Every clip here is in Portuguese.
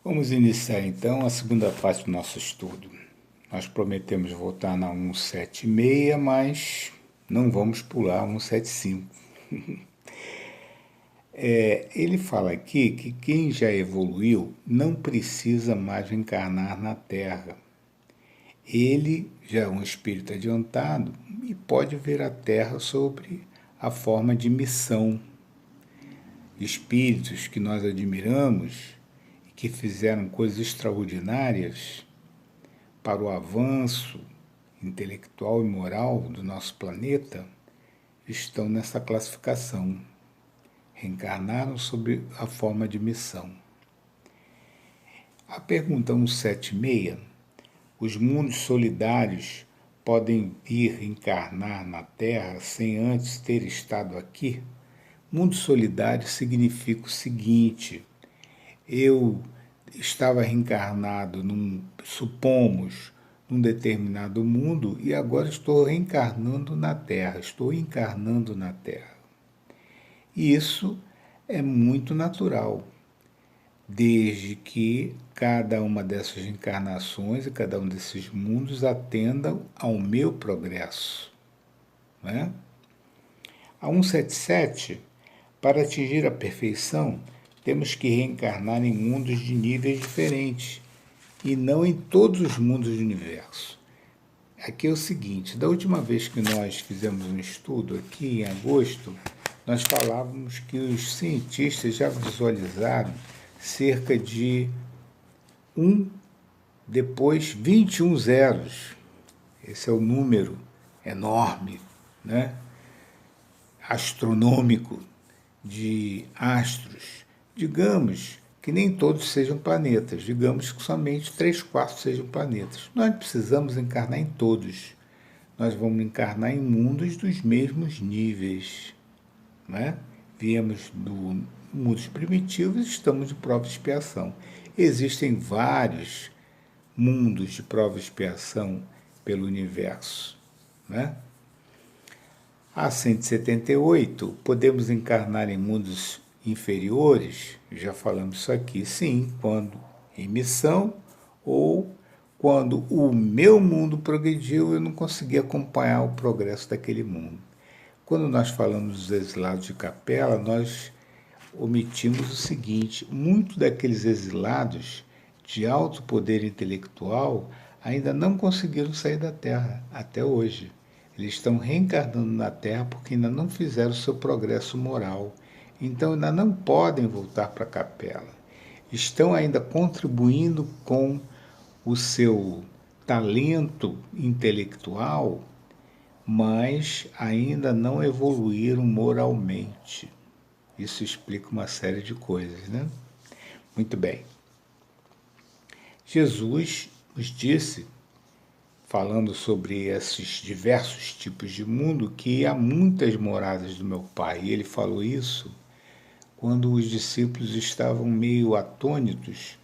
Vamos iniciar então a segunda parte do nosso estudo. Nós prometemos voltar na 176, mas não vamos pular a 175. Ele fala aqui que quem já evoluiu não precisa mais encarnar na Terra. Ele já é um espírito adiantado e pode ver a Terra sobre a forma de missão. Espíritos que nós admiramos e que fizeram coisas extraordinárias para o avanço intelectual e moral do nosso planeta estão nessa classificação. Reencarnaram sob a forma de missão. A pergunta 176, os mundos solidários podem ir encarnar na Terra sem antes ter estado aqui? Mundo solidário significa o seguinte: eu estava reencarnado supomos, num determinado mundo e agora estou reencarnando na Terra, estou encarnando na Terra. E isso é muito natural, desde que cada uma dessas encarnações e cada um desses mundos atendam ao meu progresso. Né? A 177, para atingir a perfeição, temos que reencarnar em mundos de níveis diferentes e não em todos os mundos do universo. Aqui é o seguinte, da última vez que nós fizemos um estudo aqui em agosto, nós falávamos que os cientistas já visualizaram cerca de depois 21 zeros. Esse é o número enorme, né? Astronômico de astros. Digamos que nem todos sejam planetas, digamos que somente 3/4 sejam planetas. Nós precisamos encarnar em todos. Nós vamos encarnar em mundos dos mesmos níveis. Né? Viemos do mundos primitivos e estamos de prova e expiação. Existem vários mundos de prova e expiação pelo universo. Né? A 178, podemos encarnar em mundos inferiores? Já falamos isso aqui, sim, quando em missão ou quando o meu mundo progrediu e eu não consegui acompanhar o progresso daquele mundo. Quando nós falamos dos exilados de capela, nós omitimos o seguinte: muitos daqueles exilados de alto poder intelectual ainda não conseguiram sair da Terra até hoje. Eles estão reencarnando na Terra porque ainda não fizeram o seu progresso moral. Então ainda não podem voltar para a capela. Estão ainda contribuindo com o seu talento intelectual, mas ainda não evoluíram moralmente. Isso explica uma série de coisas, né? Muito bem. Jesus nos disse, falando sobre esses diversos tipos de mundo, que há muitas moradas do meu Pai. E ele falou isso quando os discípulos estavam meio atônitos,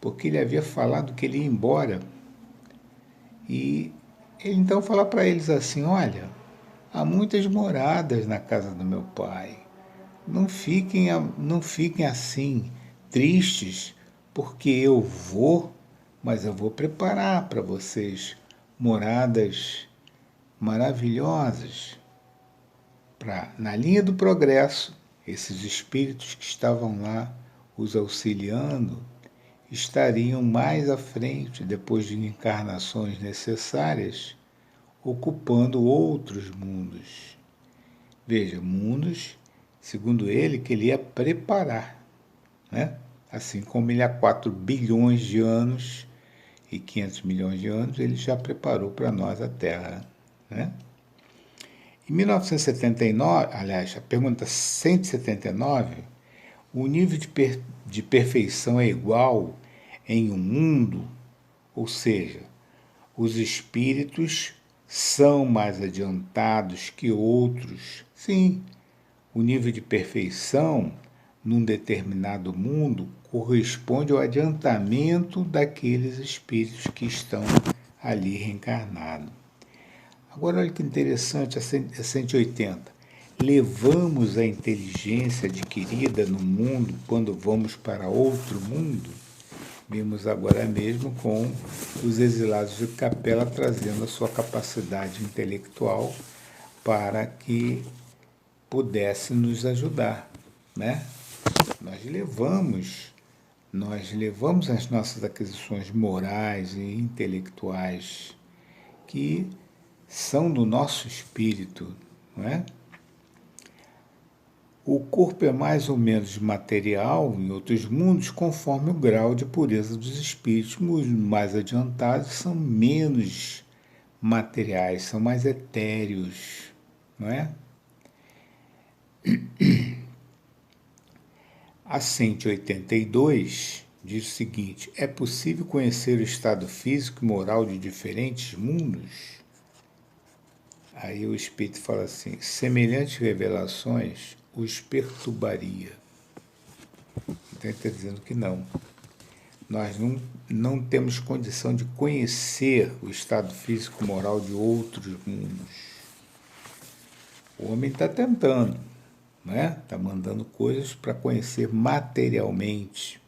porque ele havia falado que ele ia embora. E ele então fala para eles assim: olha, há muitas moradas na casa do meu Pai. Não fiquem assim, tristes, porque eu vou, mas eu vou preparar para vocês moradas maravilhosas. Na linha do progresso, esses espíritos que estavam lá os auxiliando estariam mais à frente, depois de encarnações necessárias, ocupando outros mundos. Veja, mundos, segundo ele, que ele ia preparar, né? Assim como ele há 4 bilhões de anos e 500 milhões de anos, ele já preparou para nós a Terra, né? Em 1979, aliás, a pergunta 179, o nível de perfeição é igual em um mundo? Ou seja, os espíritos são mais adiantados que outros? Sim, o nível de perfeição num determinado mundo corresponde ao adiantamento daqueles espíritos que estão ali reencarnados. Agora, olha que interessante, a 180. Levamos a inteligência adquirida no mundo quando vamos para outro mundo? Vimos agora mesmo com os exilados de Capela trazendo a sua capacidade intelectual para que pudesse nos ajudar, né? Nós levamos as nossas aquisições morais e intelectuais que são do nosso espírito, não é? O corpo é mais ou menos material em outros mundos conforme o grau de pureza dos espíritos. Os mais adiantados são menos materiais, são mais etéreos, não é? A 182 diz o seguinte: é possível conhecer o estado físico e moral de diferentes mundos? Aí o Espírito fala assim: semelhantes revelações os perturbaria. Então ele está dizendo que não. Nós não temos condição de conhecer o estado físico e moral de outros mundos. O homem está tentando, né? Está mandando coisas para conhecer materialmente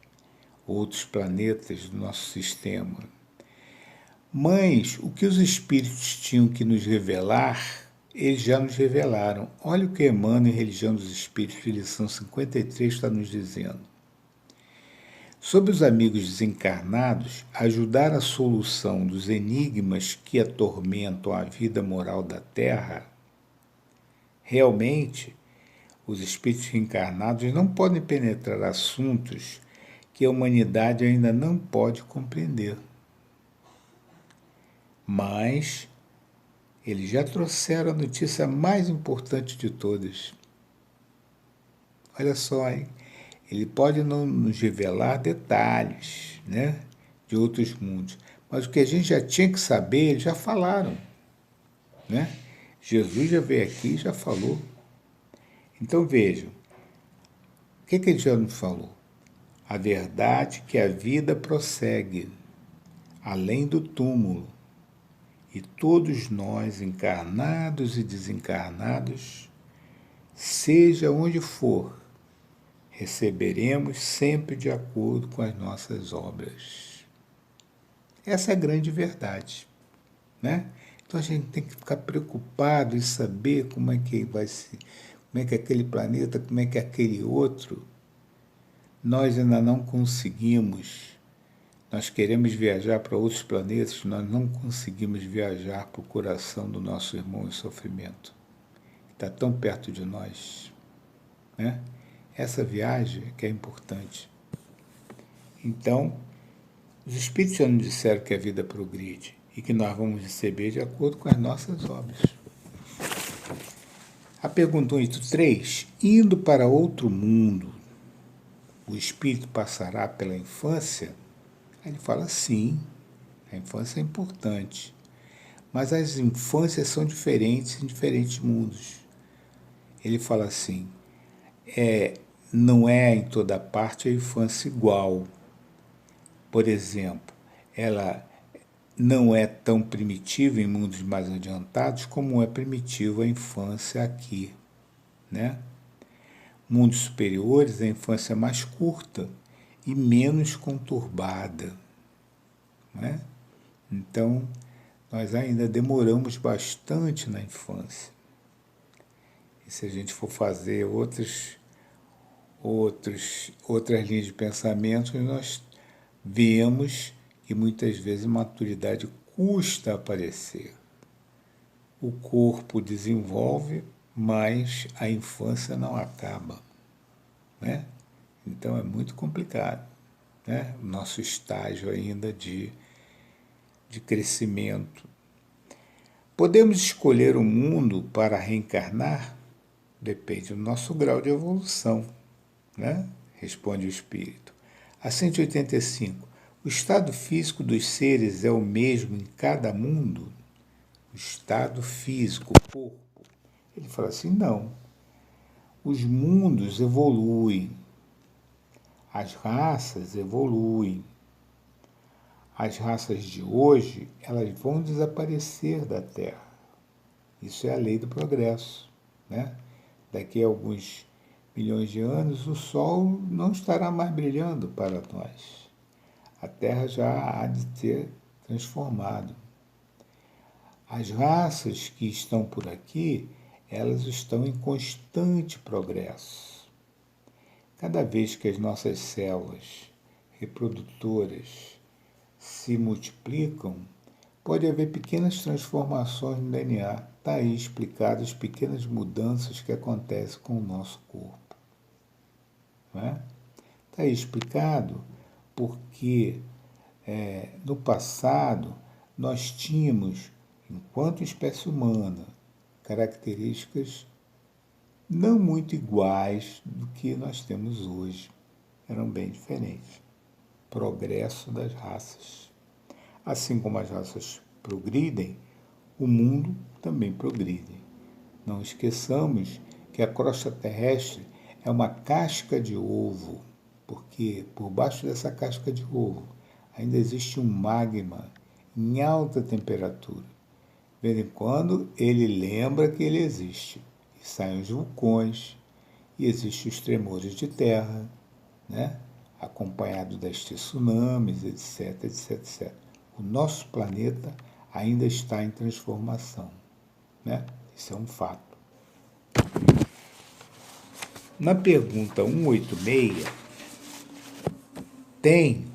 outros planetas do nosso sistema. Mas o que os espíritos tinham que nos revelar, eles já nos revelaram. Olha o que Emmanuel, em Religião dos Espíritos, de lição 53, está nos dizendo. Sobre os amigos desencarnados, ajudar a solução dos enigmas que atormentam a vida moral da Terra, realmente, os espíritos reencarnados não podem penetrar assuntos que a humanidade ainda não pode compreender. Mas eles já trouxeram a notícia mais importante de todas. Olha só, hein? Ele pode não nos revelar detalhes, né, de outros mundos, mas o que a gente já tinha que saber, eles já falaram, né? Jesus já veio aqui e já falou. Então vejam, o que ele já nos falou? A verdade que a vida prossegue, além do túmulo, e todos nós, encarnados e desencarnados, seja onde for, receberemos sempre de acordo com as nossas obras. Essa é a grande verdade, né? Então a gente tem que ficar preocupado em saber como é que vai ser, como é que é aquele planeta, como é que é aquele outro. Nós ainda não conseguimos. Nós queremos viajar para outros planetas, nós não conseguimos viajar para o coração do nosso irmão em sofrimento, que está tão perto de nós, né? Essa viagem que é importante. Então, os Espíritos já nos disseram que a vida progride e que nós vamos receber de acordo com as nossas obras. A pergunta 183, indo para outro mundo, o Espírito passará pela infância? Aí ele fala, sim, a infância é importante, mas as infâncias são diferentes em diferentes mundos. Ele fala assim, não é em toda parte a infância igual. Por exemplo, ela não é tão primitiva em mundos mais adiantados como é primitiva a infância aqui, né? Mundos superiores, a infância é mais curta e menos conturbada, né? Então, nós ainda demoramos bastante na infância. E se a gente for fazer outras linhas de pensamento, nós vemos que muitas vezes a maturidade custa aparecer. O corpo desenvolve, mas a infância não acaba, né? Então é muito complicado, né? O nosso estágio ainda de crescimento. Podemos escolher o mundo para reencarnar? Depende do nosso grau de evolução, né? Responde o Espírito. A 185. O estado físico dos seres é o mesmo em cada mundo? O estado físico, o corpo. Ele fala assim, não. Os mundos evoluem. As raças evoluem. As raças de hoje, elas vão desaparecer da Terra. Isso é a lei do progresso, né? Daqui a alguns milhões de anos, o Sol não estará mais brilhando para nós. a Terra já há de ter transformado. As raças que estão por aqui, elas estão em constante progresso. Cada vez que as nossas células reprodutoras se multiplicam, pode haver pequenas transformações no DNA. Está aí explicado as pequenas mudanças que acontecem com o nosso corpo. Está aí explicado porque no passado nós tínhamos, enquanto espécie humana, características não muito iguais do que nós temos hoje. Eram bem diferentes. Progresso das raças. Assim como as raças progridem, o mundo também progride. Não esqueçamos que a crosta terrestre é uma casca de ovo, porque por baixo dessa casca de ovo ainda existe um magma em alta temperatura. De vez em quando ele lembra que ele existe. E saem os vulcões, e existem os tremores de terra, né? Acompanhado das tsunamis, etc, etc, etc. O nosso planeta ainda está em transformação, né? Isso é um fato. Na pergunta 186, tem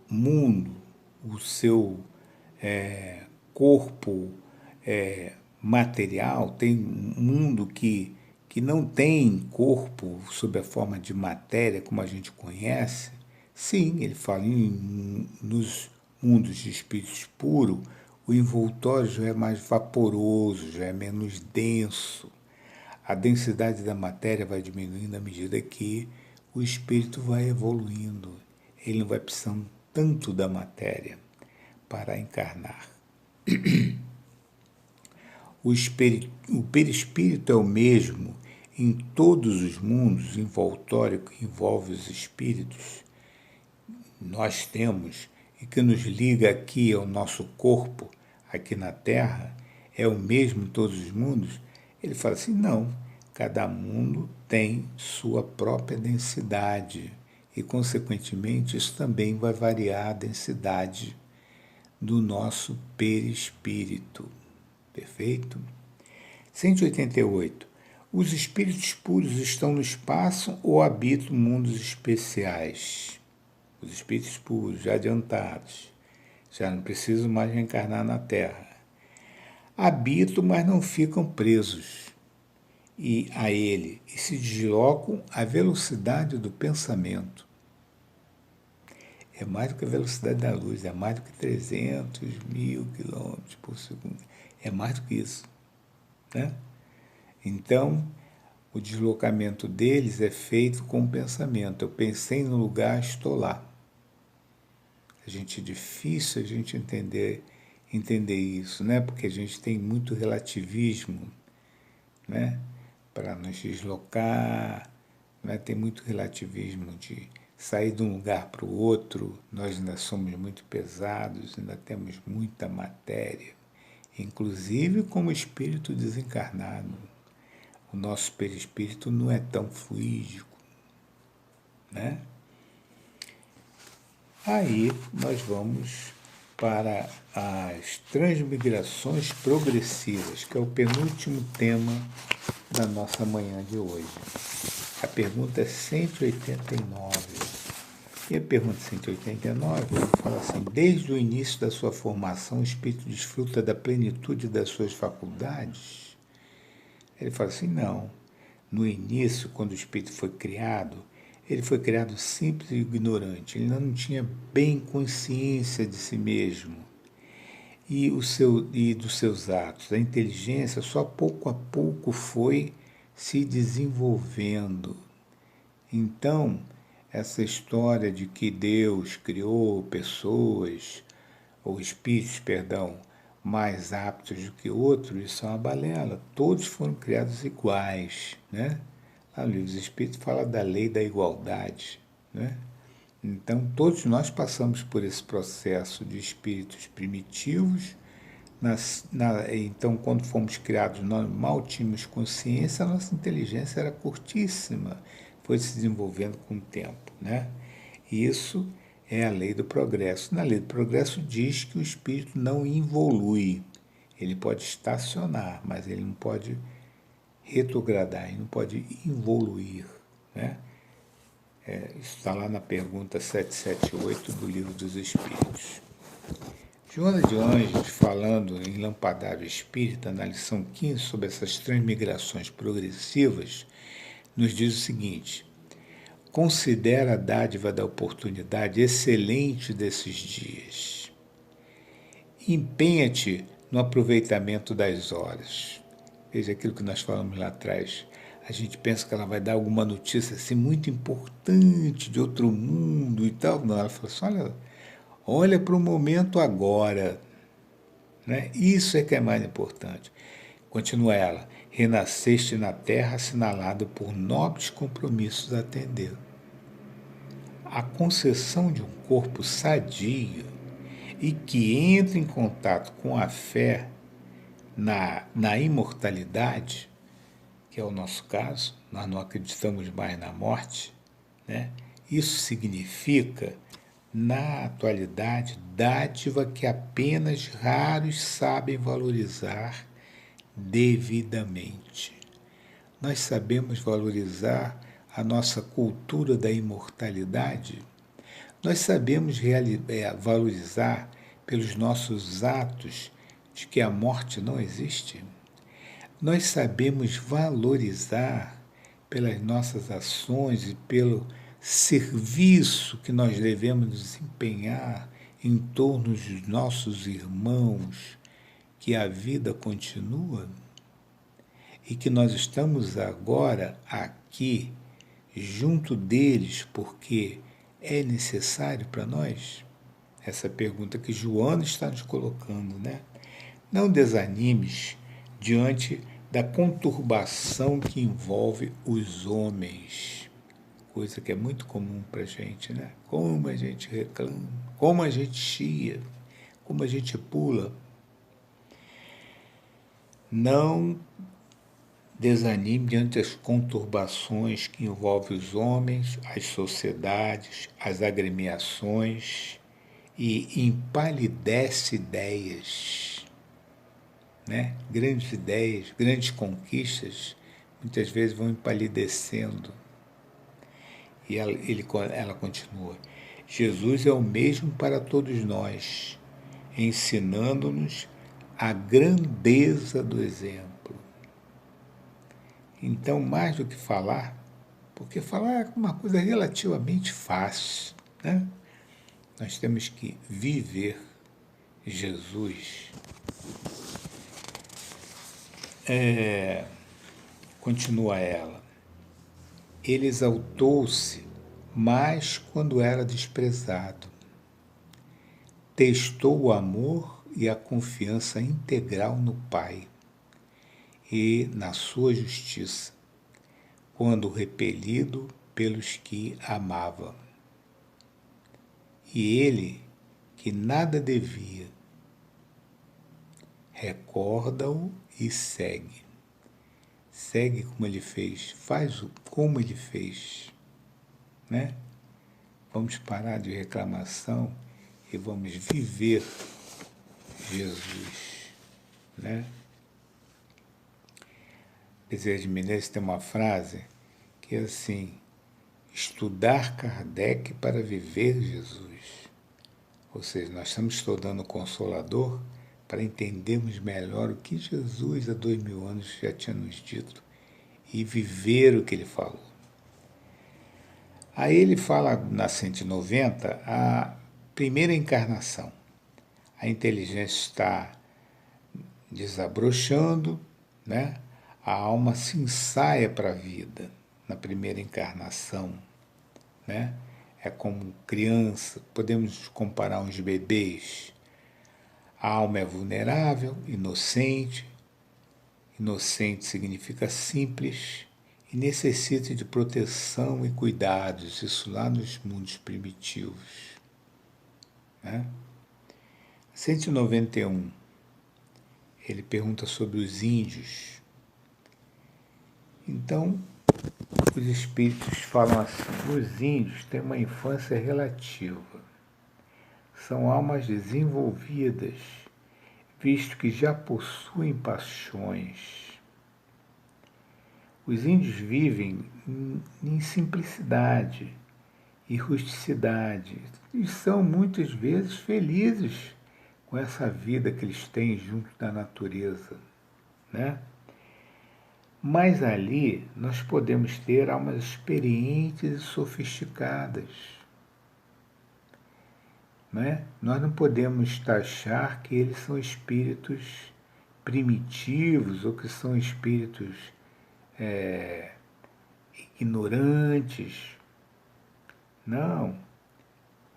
mundo, o seu corpo material, tem um mundo que não tem corpo sob a forma de matéria como a gente conhece? Sim, ele fala nos mundos de espíritos puros, o envoltório já é mais vaporoso, já é menos denso. A densidade da matéria vai diminuindo à medida que o espírito vai evoluindo. Ele não vai precisando tanto da matéria para encarnar. O perispírito é o mesmo em todos os mundos, envoltório que envolve os espíritos. Nós temos e que nos liga aqui ao nosso corpo, aqui na Terra, é o mesmo em todos os mundos? Ele fala assim, não, cada mundo tem sua própria densidade e, consequentemente, isso também vai variar a densidade do nosso perispírito. Perfeito? 188. Os espíritos puros estão no espaço ou habitam mundos especiais? Os espíritos puros, já adiantados, já não precisam mais reencarnar na Terra. Habitam, mas não ficam presos a ele e se deslocam à velocidade do pensamento. É mais do que a velocidade da luz, é mais do que 300.000 quilômetros por segundo. É mais do que isso, né? Então, o deslocamento deles é feito com o pensamento. Eu pensei no lugar, estou lá. É difícil a gente entender isso, né? Porque a gente tem muito relativismo, né? Para nos deslocar, né? Tem muito relativismo de sair de um lugar para o outro. Nós ainda somos muito pesados, ainda temos muita matéria, inclusive como espírito desencarnado. O nosso perispírito não é tão fluídico, né? Aí nós vamos para as transmigrações progressivas, que é o penúltimo tema da nossa manhã de hoje. A pergunta é 189. E a pergunta 189 fala assim, desde o início da sua formação, o espírito desfruta da plenitude das suas faculdades? Ele fala assim, não. No início, quando o espírito foi criado, ele foi criado simples e ignorante. Ele não tinha bem consciência de si mesmo e dos seus atos. A inteligência só pouco a pouco foi se desenvolvendo. Então, essa história de que Deus criou pessoas, ou espíritos, perdão, mais aptos do que outros, isso é uma balela. Todos foram criados iguais, né? Lá no livro dos Espíritos fala da lei da igualdade, né? Então, todos nós passamos por esse processo de espíritos primitivos. Então, quando fomos criados, nós mal tínhamos consciência, a nossa inteligência era curtíssima, foi se desenvolvendo com o tempo, né? Isso é a lei do progresso. Na lei do progresso diz que o espírito não evolui. Ele pode estacionar, mas ele não pode retrogradar, ele não pode evoluir, né? Isso está lá na pergunta 778 do Livro dos Espíritos. Joana de Anjos, falando em Lampadário Espírita, na lição 15, sobre essas transmigrações progressivas, nos diz o seguinte: considera a dádiva da oportunidade excelente desses dias. Empenha-te no aproveitamento das horas. Veja aquilo que nós falamos lá atrás. A gente pensa que ela vai dar alguma notícia assim muito importante de outro mundo e tal. Não, ela fala assim, olha para o momento agora. Né? Isso é que é mais importante. Continua ela. Renasceste na terra assinalado por nobres compromissos a atender. A concessão de um corpo sadio e que entra em contato com a fé na imortalidade, que é o nosso caso, nós não acreditamos mais na morte, né? Isso significa, na atualidade, dádiva que apenas raros sabem valorizar devidamente. Nós sabemos valorizar a nossa cultura da imortalidade? Nós sabemos valorizar pelos nossos atos de que a morte não existe? Nós sabemos valorizar pelas nossas ações e pelo serviço que nós devemos desempenhar em torno dos nossos irmãos, que a vida continua e que nós estamos agora aqui junto deles porque é necessário para nós? Essa pergunta que Joana está nos colocando, né? Não desanimes diante da conturbação que envolve os homens, coisa que é muito comum para a gente, né? Como a gente reclama, como a gente chia, como a gente pula. Não desanime diante das conturbações que envolvem os homens, as sociedades, as agremiações e empalidece ideias, né? Grandes ideias, grandes conquistas, muitas vezes vão empalidecendo. E ela continua: Jesus é o mesmo para todos nós, ensinando-nos a grandeza do exemplo. Então, mais do que falar, porque falar é uma coisa relativamente fácil, né? Nós temos que viver Jesus. Continua ela. Ele exaltou-se mais quando era desprezado. Testou o amor e a confiança integral no Pai e na sua justiça, quando repelido pelos que amava. E ele, que nada devia, recorda-o e segue. Segue como ele fez, faz como ele fez, né? Vamos parar de reclamação e vamos viver Jesus, né? Bezerra de Menezes tem uma frase que é assim: estudar Kardec para viver Jesus. Ou seja, nós estamos estudando o Consolador para entendermos melhor o que Jesus há 2000 anos já tinha nos dito e viver o que ele falou. Aí ele fala na 190 a primeira encarnação. A inteligência está desabrochando, né? A alma se ensaia para a vida na primeira encarnação, né? É como criança, podemos comparar uns bebês. A alma é vulnerável, inocente. Inocente significa simples e necessita de proteção e cuidados, isso lá nos mundos primitivos, né? 191, ele pergunta sobre os índios. Então, os espíritos falam assim: os índios têm uma infância relativa, são almas desenvolvidas, visto que já possuem paixões. Os índios vivem em simplicidade e rusticidade e são muitas vezes felizes com essa vida que eles têm junto da natureza, né? Mas ali nós podemos ter almas experientes e sofisticadas, né? Nós não podemos taxar que eles são espíritos primitivos ou que são espíritos ignorantes. Não.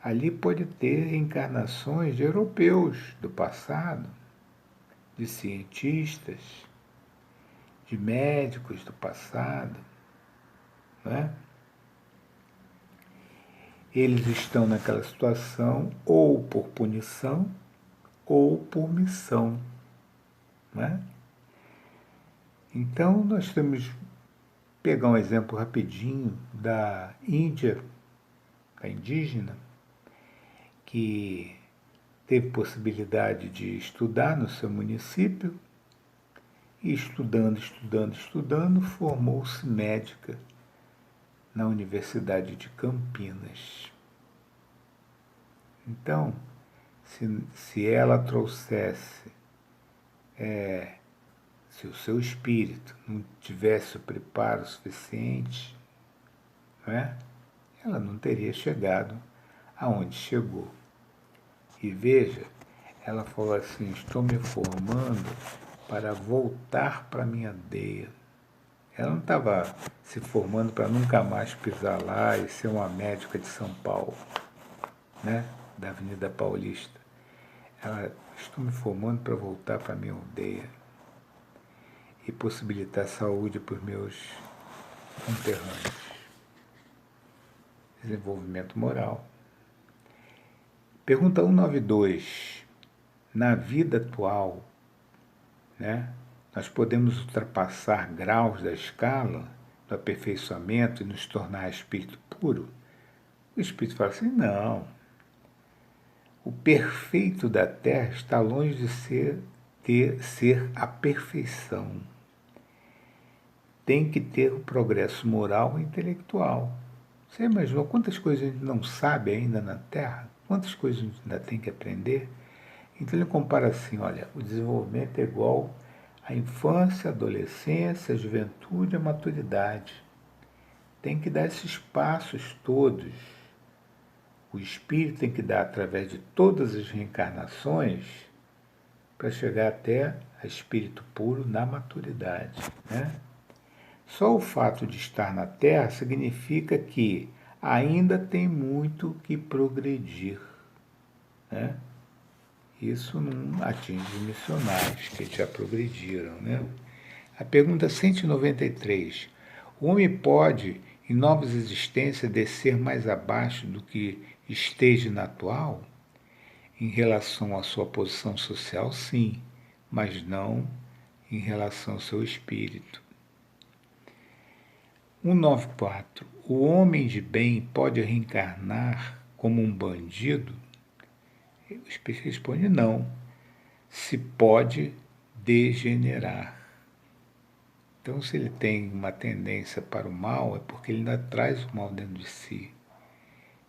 Ali pode ter encarnações de europeus do passado, de cientistas, de médicos do passado, né? Eles estão naquela situação ou por punição ou por missão, né? Então nós temos que pegar um exemplo rapidinho da Índia, da indígena, que teve possibilidade de estudar no seu município e estudando, formou-se médica na Universidade de Campinas. Então, se ela trouxesse, se o seu espírito não tivesse o preparo suficiente, né, ela não teria chegado aonde chegou. E veja, ela falou assim: estou me formando para voltar para minha aldeia. Ela não estava se formando para nunca mais pisar lá e ser uma médica de São Paulo, né, da Avenida Paulista. Ela: estou me formando para voltar para minha aldeia e possibilitar saúde para os meus conterrâneos. Desenvolvimento moral. Pergunta 192. Na vida atual, né, nós podemos ultrapassar graus da escala do aperfeiçoamento e nos tornar espírito puro? O espírito fala assim: não. O perfeito da Terra está longe de ser a perfeição. Tem que ter o progresso moral e intelectual. Você imaginou quantas coisas a gente não sabe ainda na Terra? Quantas coisas a gente ainda tem que aprender? Então ele compara assim: olha, o desenvolvimento é igual à infância, à adolescência, à juventude, à maturidade. Tem que dar esses passos todos. O espírito tem que dar através de todas as reencarnações para chegar até a espírito puro na maturidade, né? Só o fato de estar na Terra significa que ainda tem muito que progredir, né? Isso não atinge os missionários, que já progrediram, né? A pergunta 193. O homem pode, em novas existências, descer mais abaixo do que esteja na atual? Em relação à sua posição social, sim, mas não em relação ao seu espírito. 194. O homem de bem pode reencarnar como um bandido? O espírito responde: não. Se pode degenerar. Então, se ele tem uma tendência para o mal, é porque ele ainda traz o mal dentro de si.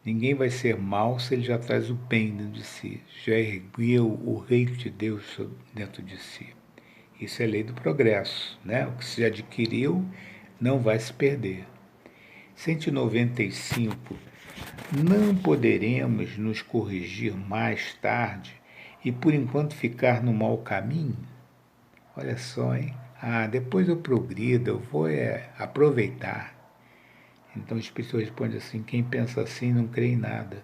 Ninguém vai ser mal se ele já traz o bem dentro de si. Já ergueu o reino de Deus dentro de si. Isso é lei do progresso, né? O que se adquiriu não vai se perder. 195. Não poderemos nos corrigir mais tarde e por enquanto ficar no mau caminho? Olha só, hein? Depois eu progrido, eu vou aproveitar. Então o Espírito responde assim: quem pensa assim não crê em nada.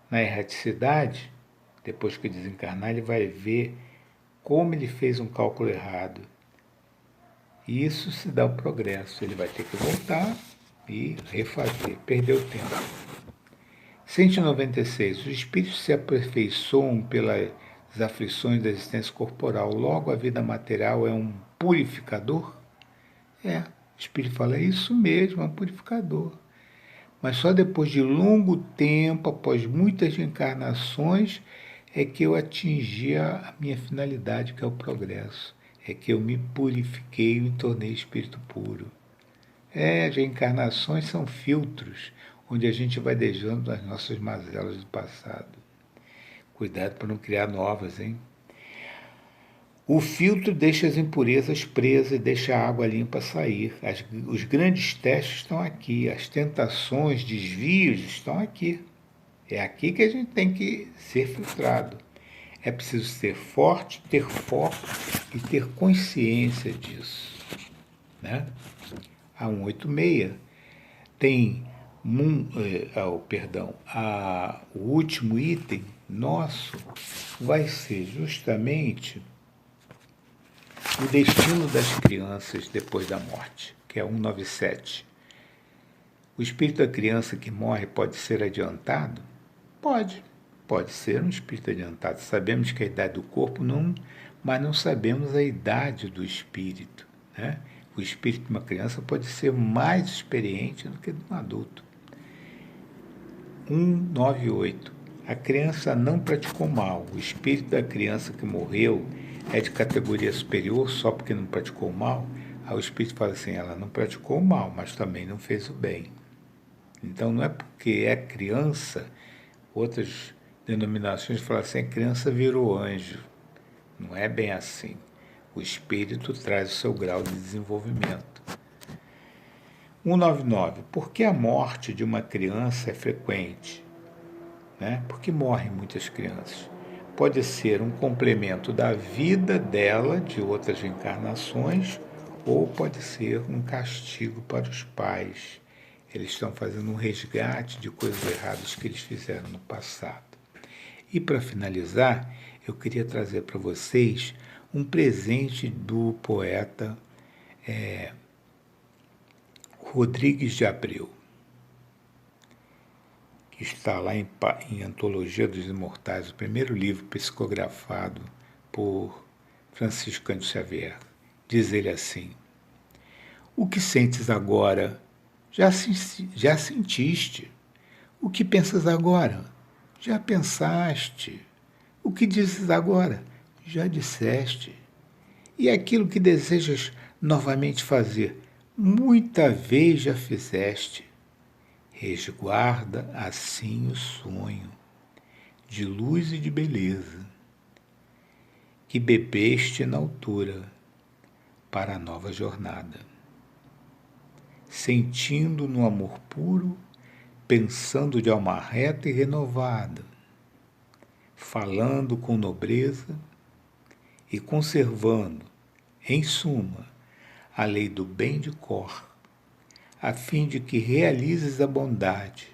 Na erraticidade, depois que desencarnar, ele vai ver como ele fez um cálculo errado. E isso se dá o progresso. Ele vai ter que voltar e refazer, perdeu tempo. 196. Os espíritos se aperfeiçoam pelas aflições da existência corporal. Logo, a vida material é um purificador? É. O Espírito fala, é isso mesmo, é um purificador. Mas só depois de longo tempo, após muitas encarnações, é que eu atingi a minha finalidade, que é o progresso. É que eu me purifiquei e me tornei espírito puro. As reencarnações são filtros, onde a gente vai deixando as nossas mazelas do passado. Cuidado para não criar novas, hein? O filtro deixa as impurezas presas e deixa a água limpa sair. Os grandes testes estão aqui, as tentações, desvios estão aqui. É aqui que a gente tem que ser filtrado. É preciso ser forte, ter foco e ter consciência disso. Né? A 186 tem o último item nosso vai ser justamente o destino das crianças depois da morte, que é 197. O espírito da criança que morre pode ser adiantado? Pode ser um espírito adiantado. Sabemos que a idade do corpo não, mas não sabemos a idade do espírito. Né? O espírito de uma criança pode ser mais experiente do que de um adulto. 198. A criança não praticou mal. O espírito da criança que morreu é de categoria superior só porque não praticou mal. Aí o espírito fala assim, ela não praticou mal, mas também não fez o bem. Então não é porque é criança, outras denominações falam assim, a criança virou anjo. Não é bem assim. O espírito traz o seu grau de desenvolvimento. 199. Por que a morte de uma criança é frequente? Né? Porque morrem muitas crianças. Pode ser um complemento da vida dela, de outras encarnações, ou pode ser um castigo para os pais. Eles estão fazendo um resgate de coisas erradas que eles fizeram no passado. E para finalizar, eu queria trazer para vocês um presente do poeta Rodrigues de Abreu, que está lá em Antologia dos Imortais, o primeiro livro psicografado por Francisco Cândido Xavier. Diz ele assim, o que sentes agora, já sentiste. O que pensas agora, já pensaste. O que dizes agora, já disseste. E aquilo que desejas novamente fazer, muita vez já fizeste. Resguarda assim o sonho, de luz e de beleza, que bebeste na altura para a nova jornada. Sentindo no amor puro, pensando de alma reta e renovada, falando com nobreza e conservando, em suma, a lei do bem de cor, a fim de que realizes a bondade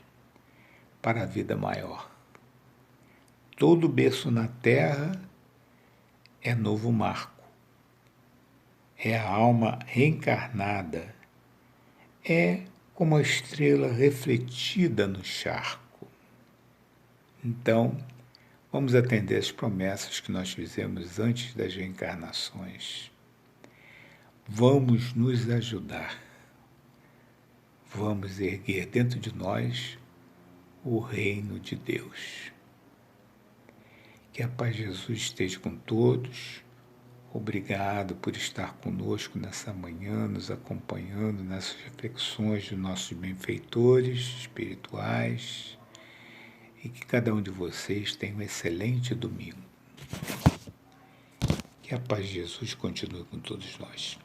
para a vida maior. Todo berço na terra é novo marco, é a alma reencarnada, é como a estrela refletida no charco. Então, vamos atender as promessas que nós fizemos antes das reencarnações. Vamos nos ajudar. Vamos erguer dentro de nós o reino de Deus. Que a paz de Jesus esteja com todos. Obrigado por estar conosco nessa manhã, nos acompanhando nessas reflexões dos nossos benfeitores espirituais. E que cada um de vocês tenha um excelente domingo. Que a paz de Jesus continue com todos nós.